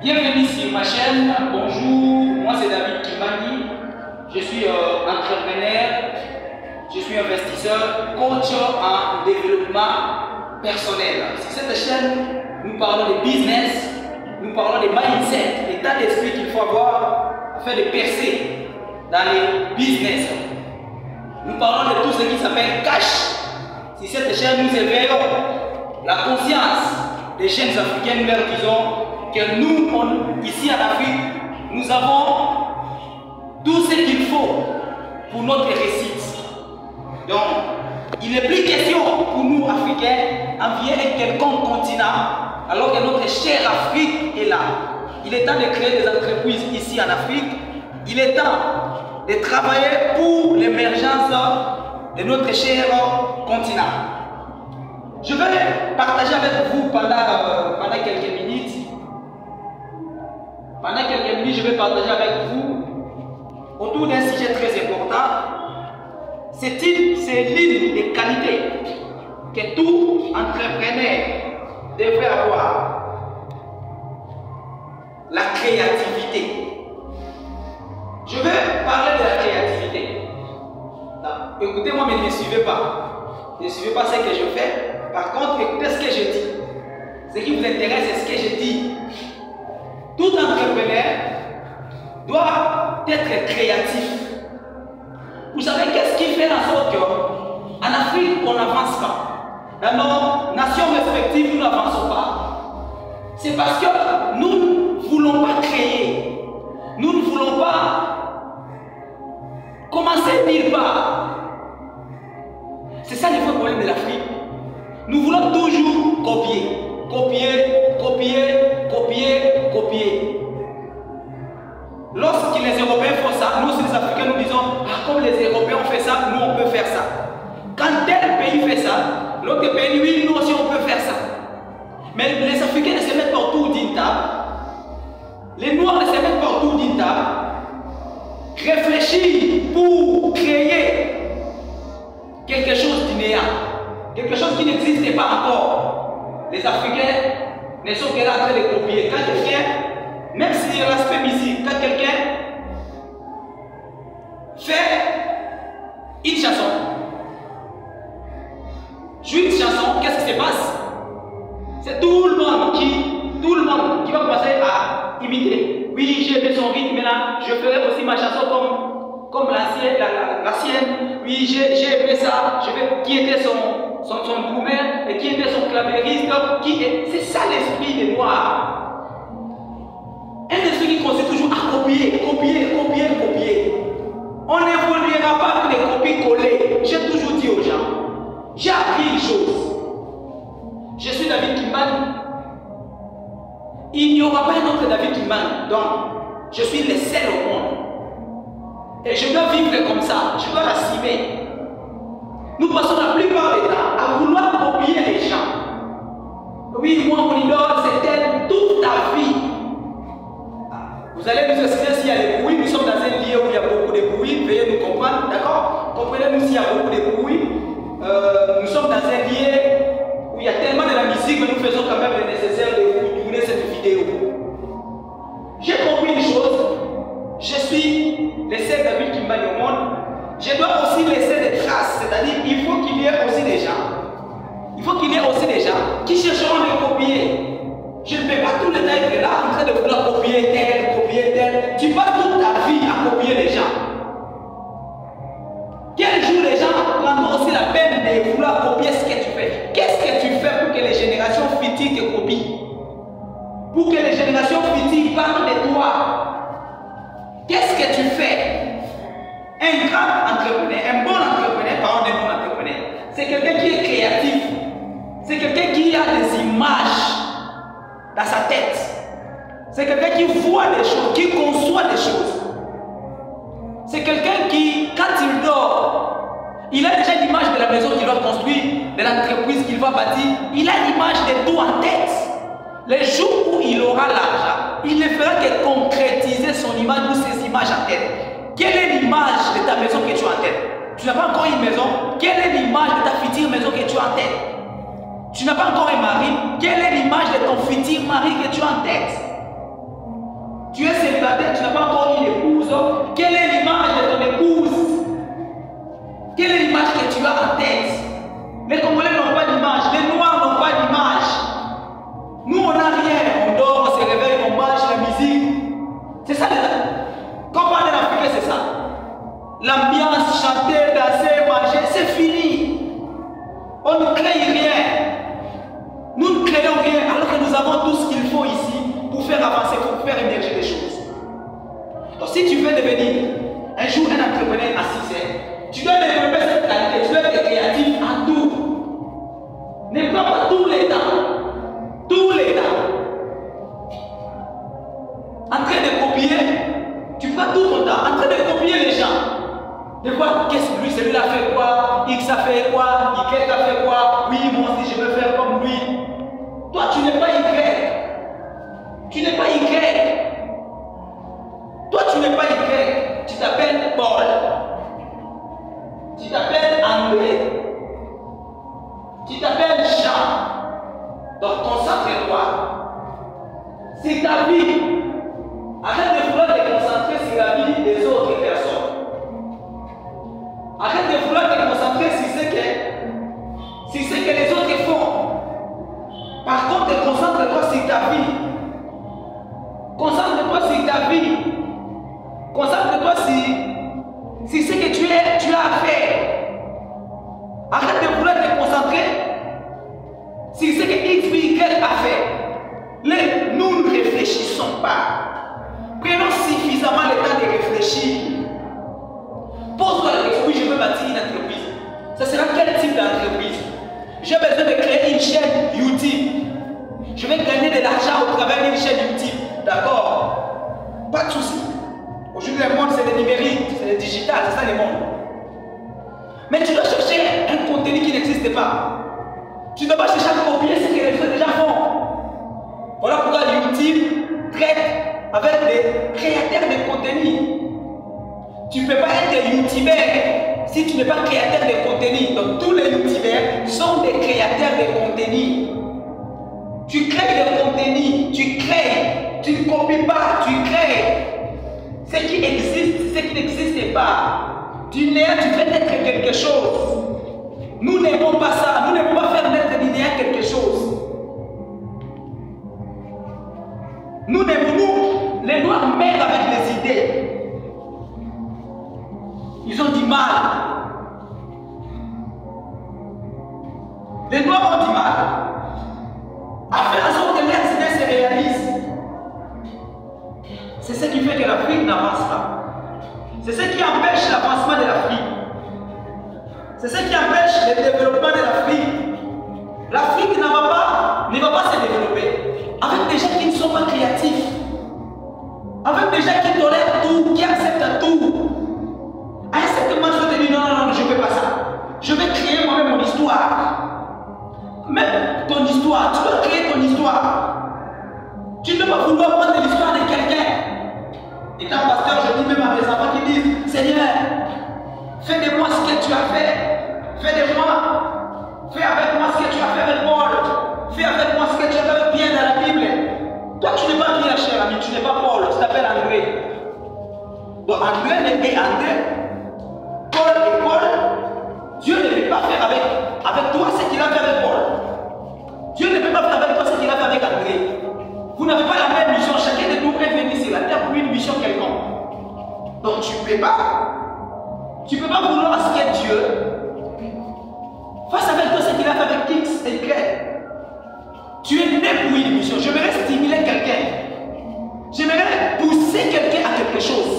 Bienvenue sur ma chaîne. Bonjour, moi c'est David Kimbani. Je suis entrepreneur, je suis investisseur, coach en développement personnel. Sur cette chaîne, nous parlons de business, nous parlons de mindset, l'état d'esprit qu'il faut avoir afin de percer dans les business. Nous parlons de tout ce qui s'appelle cash. Sur cette chaîne, nous éveillons la conscience des jeunes Africains. Nous leur disons que nous, ici en Afrique, nous avons tout ce qu'il faut pour notre réussite. Donc, il n'est plus question pour nous, Africains, d'envier un quelconque continent, alors que notre chère Afrique est là. Il est temps de créer des entreprises ici en Afrique. Il est temps de travailler pour l'émergence de notre cher continent. Je vais partager avec vous pendant quelques minutes. Pendant quelques minutes, je vais partager avec vous autour d'un sujet très important. C'est l'une des qualités que tout entrepreneur devrait avoir. La créativité. Je vais parler de la créativité. Écoutez-moi, mais ne suivez pas. Ne suivez pas ce que je fais. Par contre, écoutez ce que je dis. Ce qui vous intéresse, c'est ce que je dis. Tout entrepreneur doit être créatif. Vous savez qu'est-ce qui fait en sorte qu'en Afrique, on n'avance pas. Dans nos nations respectives, nous n'avançons pas. C'est parce que nous ne voulons pas créer. Nous ne voulons pas commencer nulle part. C'est ça le vrai problème de l'Afrique. Nous voulons toujours copier. Copier, copier, copier, copier. Lorsque les Européens font ça, nous aussi les Africains nous disons, ah, comme les Européens ont fait ça, nous on peut faire ça. Quand tel pays fait ça, l'autre pays, oui, nous aussi on peut faire ça. Mais les Africains ne se mettent pas autour d'une table. Les Noirs ne se mettent pas autour d'une table. Réfléchir pour créer quelque chose du néant. Quelque chose qui n'existait pas encore. Les Africains ne sont que là en train de copier. Quand quelqu'un, même si c'est l'aspect musique, quand quelqu'un fait une chanson, joue une chanson, qu'est-ce qui se passe? C'est tout le monde qui va commencer à imiter. Oui, j'ai aimé son rythme, maintenant je ferai aussi ma chanson comme la sienne. Oui, j'ai aimé ça. Je vais qui était son drummer et qui était son clavieriste. C'est ça l'esprit des Noirs. Un esprit qui consiste toujours à copier, copier, copier, copier. On n'évoluera pas avec des copies-coller. J'ai toujours dit aux gens, j'ai appris une chose. Je suis David Kimbani. Il n'y aura pas un autre David Kimbani. Donc, je suis le seul au monde. Et je dois vivre comme ça. Je dois l'assumer. Nous passons la plupart du temps à vouloir copier les gens. Oui, moi, mon idole, c'était toute ta vie. Vous allez nous expliquer s'il y a des bruits. Nous sommes dans un lieu où il y a beaucoup de bruit. Veuillez nous comprendre, d'accord? Comprenez-nous s'il y a beaucoup de bruit. Nous sommes dans un lieu où il y a tellement de la musique que nous faisons quand même le nécessaire de vous tourner cette vidéo. J'ai compris une chose. Je suis le seul David Kimbani au monde. Je dois aussi laisser des traces. C'est-à-dire qu'il faut qu'il y ait aussi des gens. Il faut qu'il y ait aussi des gens qui chercheront à me copier. Je ne peux pas tout le temps être là en train de vouloir copier tel, copier tel. Tu passes toute ta vie à copier les gens. Quel jour les gens prendront aussi la peine de vouloir copier ce que tu fais? Qu'est-ce que tu fais pour que les générations futures te copient? Pour que les générations futures parlent de toi? Qu'est-ce que tu fais? Un grand entrepreneur, un bon entrepreneur, parlons d'un bon entrepreneur, c'est quelqu'un qui est créatif. C'est quelqu'un qui a des images dans sa tête. C'est quelqu'un qui voit des choses, qui conçoit des choses. C'est quelqu'un qui, quand il dort, il a déjà l'image de la maison qu'il va construire, de l'entreprise qu'il va bâtir. Il a l'image de tout en tête. Les jours où il aura l'argent, il ne fera que concrétiser son image ou ses images en tête. Quelle est l'image de ta maison que tu as en tête? Tu n'as pas encore une maison. Quelle est l'image de ta future maison que tu as en tête? Tu n'as pas encore un mari. Quelle est l'image de ton futur mari que tu as en tête? regarder, tu n'as pas encore une épouse, quelle est l'image de ton épouse? Quelle est l'image que tu as en tête? Les Congolais n'ont pas d'image, les Noirs n'ont pas d'image. Nous, on n'a rien. On dort, on se réveille, on mange la musique. C'est ça, quand on parle de l'Afrique, c'est ça. L'ambiance, chanter, danser, manger, c'est fini. On ne crée rien. Nous ne créons rien alors que nous avons tout ce qu'il faut ici pour faire avancer, pour faire émerger des choses. Donc si tu veux devenir un jour un entrepreneur à 6 heures, tu dois développer cette qualité, tu dois être créatif en tout. Ne prends pas tous les temps. Tous les temps. En train de copier, tu prends tout ton temps, en train de copier les gens. De voir qu'est-ce que lui, celui-là fait quoi, X a fait quoi, Y a fait quoi, oui, moi aussi je veux faire comme lui. Toi, tu n'es pas Y. Tu n'es pas Y. Toi, tu n'es pas Y. Tu t'appelles Paul. Tu t'appelles André. Tu t'appelles Jean. Donc, concentre-toi. C'est ta vie. Arrête de vouloir te concentrer sur la vie des autres personnes. Arrête de vouloir te concentrer sur ce que les autres font. Par contre, concentre-toi sur ta vie. Concentre-toi sur ta vie. Concentre-toi sur ce que tu as à faire. Arrête de vouloir te concentrer sur ce que X, Y a fait. Nous ne réfléchissons pas. Prenons suffisamment le temps de réfléchir. Pose-toi la question, oui, je veux bâtir une entreprise. Ça sera quel type d'entreprise? J'ai besoin de créer une chaîne YouTube. Je vais gagner de l'argent au travers d'une chaîne YouTube. D'accord? Pas de souci. Aujourd'hui, le monde, c'est le numérique, c'est le digital, c'est ça le monde. Mais tu dois chercher un contenu qui n'existe pas. Tu ne dois pas chercher à copier ce que les autres déjà font. Voilà pourquoi YouTube traite avec des créateurs de contenu. Tu ne peux pas être youtubeur si tu n'es pas créateur de contenu. Donc tous les youtubeurs sont des créateurs de contenu. Tu crées le contenu, tu crées, tu ne copies pas, tu crées. Ce qui existe, ce qui n'existe pas. Tu nais, tu fais naître quelque chose. Nous n'aimons pas ça, nous n'aimons pas faire naître l'idéal quelque chose. Nous n'aimons, les Noirs meurent avec les idées. Ils ont du mal. Les Noirs ont du mal à faire en sorte que leurs idées se réalisent. C'est ce qui fait que l'Afrique n'avance pas. C'est ce qui empêche l'avancement de l'Afrique. C'est ce qui empêche le développement de l'Afrique. L'Afrique ne va pas se développer avec des gens qui ne sont pas créatifs. Avec des gens qui tolèrent tout, qui acceptent tout. À un certain moment, je te dis non, je ne fais pas ça. Je vais créer moi-même mon histoire. Même ton histoire, tu dois créer ton histoire. Tu ne peux pas vouloir prendre l'histoire de quelqu'un. Étant pasteur, je dis même à mes enfants qui disent Seigneur, fais de moi ce que tu as fait. Fais de moi. Fais avec moi ce que tu as fait avec Paul. Fais avec moi ce que tu as fait avec Pierre dans la Bible. Toi, tu n'es pas Pierre, cher ami, tu n'es pas Paul, tu t'appelles André. Donc André n'est pas André. Paul et Paul, Dieu ne peut pas faire avec toi ce qu'il a fait avec Paul. Dieu ne peut pas faire avec toi ce qu'il a fait avec André. Vous n'avez pas la même mission. Chacun de nous est venu sur la terre pour une mission quelconque. Donc tu ne peux pas vouloir ce que Dieu fasse avec toi ce qu'il a fait avec X et Y. Tu es né pour une mission. J'aimerais stimuler quelqu'un. J'aimerais pousser quelqu'un à quelque chose.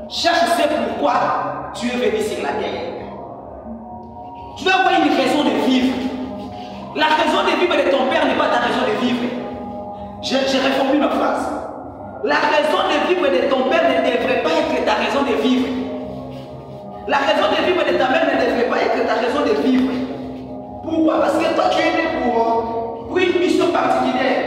Cherche ce pourquoi tu es venu sur la terre. Tu dois avoir une raison de vivre. La raison de vivre de ton père n'est pas ta raison de vivre. J'ai réformé ma phrase. La raison de vivre de ton père ne devrait pas être ta raison de vivre. La raison de vivre de ta mère ne devrait pas être ta raison de vivre. Pourquoi? Parce que toi tu es né pour une mission particulière.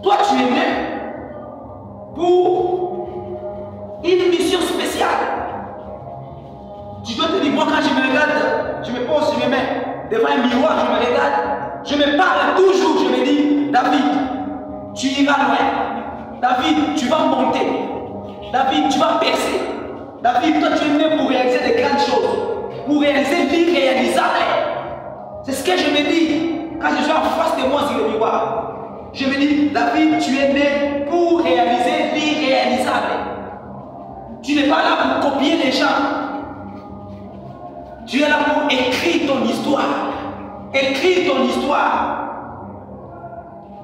Toi tu es né pour une mission spéciale. Tu dois te dire, moi quand je me regarde, je me pose, je me mets devant un miroir, je me regarde, je me parle toujours, je me dis, David, tu iras loin. David, tu vas monter. David, tu vas percer. David, toi tu es né pour réaliser des grandes choses, pour réaliser l'irréalisable. C'est ce que je me dis quand je suis en face de moi sur le miroir. Je me dis, David, tu es né pour réaliser l'irréalisable. Tu n'es pas là pour copier les gens. Tu es là pour écrire ton histoire. Écrire ton histoire.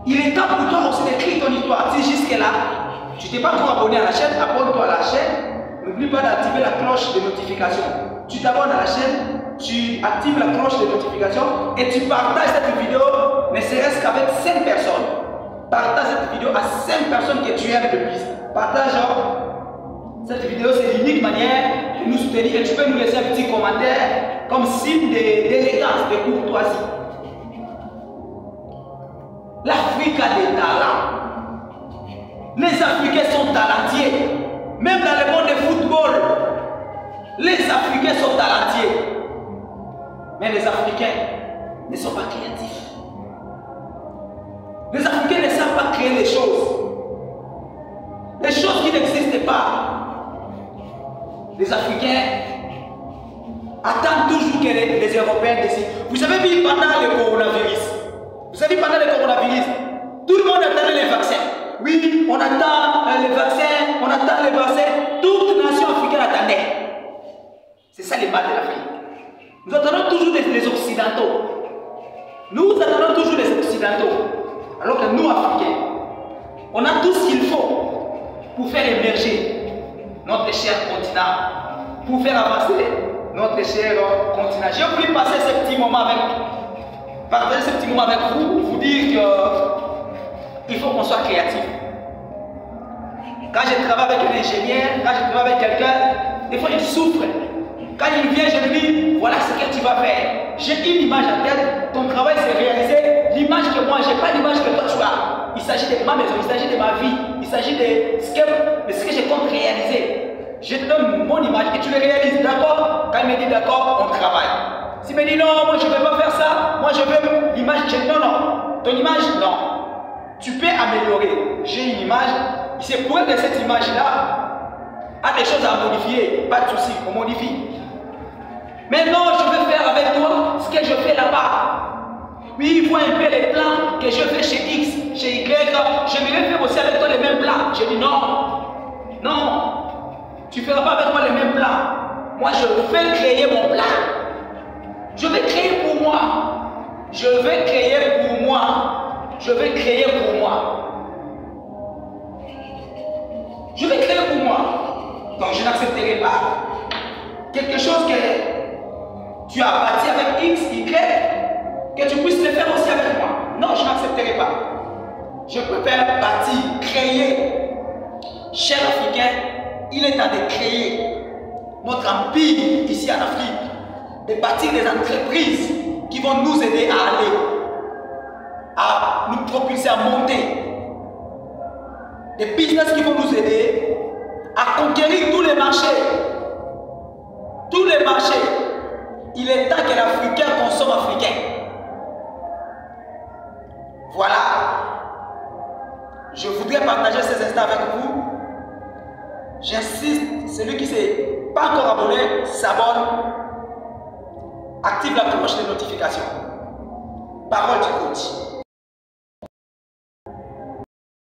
Il est temps pour toi aussi d'écrire ton histoire. Si jusque-là, tu n'es pas encore abonné à la chaîne, abonne-toi à la chaîne. N'oublie pas d'activer la cloche de notification. Tu t'abonnes à la chaîne, tu actives la cloche de notification et tu partages cette vidéo, ne serait-ce qu'avec 5 personnes. Partage cette vidéo à 5 personnes que tu aimes le plus. Partage cette vidéo, c'est l'unique manière de nous soutenir et tu peux nous laisser un petit commentaire comme signe d'élégance, de courtoisie. L'Afrique a des talents. Les Africains sont talentueux. Même dans le monde du football, les Africains sont talentueux. Mais les Africains ne sont pas créatifs. Les Africains ne savent pas créer les choses. Les choses qui n'existent pas. Les Africains attendent toujours que les Européens décident. Vous avez vu pendant le coronavirus. Vous avez vu pendant le coronavirus, tout le monde attendait les vaccins. Oui, on attend les vaccins, on attend les vaccins. Toute nation africaine attendait. C'est ça le mal de l'Afrique. Nous attendons toujours les Occidentaux. Nous attendons toujours les Occidentaux. Alors que nous, Africains, on a tout ce qu'il faut pour faire émerger notre cher continent, pour faire avancer notre cher continent. J'ai voulu passer ce petit moment partager ce petit moment avec vous, vous dire qu'il faut qu'on soit créatif. Quand je travaille avec un ingénieur, quand je travaille avec quelqu'un, des fois il souffre. Quand il vient, je lui dis, voilà ce que tu vas faire. J'ai une image en tête, ton travail c'est réaliser l'image que moi, je n'ai pas l'image que toi tu as. Il s'agit de ma maison, il s'agit de ma vie, il s'agit de ce que je compte réaliser. Je te donne mon image et tu le réalises, d'accord? Quand il me dit d'accord, on travaille. S'il me dit non, moi je ne veux pas faire ça, moi je veux l'image, je dis non, non, ton image, non. Tu peux améliorer. J'ai une image, c'est pour que cette image-là a des choses à modifier, pas de souci, on modifie. Mais non, je veux faire avec toi ce que je fais là-bas. Oui, il voit un peu les plans que je fais chez X, chez Y, je vais faire aussi avec toi les mêmes plans. Je dis non, non, tu ne feras pas avec moi les mêmes plans. Moi je veux créer mon plan. Je vais créer pour moi. Je vais créer pour moi. Je vais créer pour moi. Je vais créer pour moi. Donc je n'accepterai pas quelque chose que tu as bâti avec X, Y, que tu puisses le faire aussi avec moi. Non, je n'accepterai pas. Je préfère bâtir, créer. Cher Africain, il est temps de créer notre empire ici en Afrique. De bâtir des entreprises qui vont nous aider à aller, à nous propulser, à monter. Des business qui vont nous aider à conquérir tous les marchés. Tous les marchés. Il est temps que l'Africain consomme africain. Voilà. Je voudrais partager ces instants avec vous. J'insiste, celui qui ne s'est pas encore abonné, s'abonne. Active la cloche de notification. Parole du coach.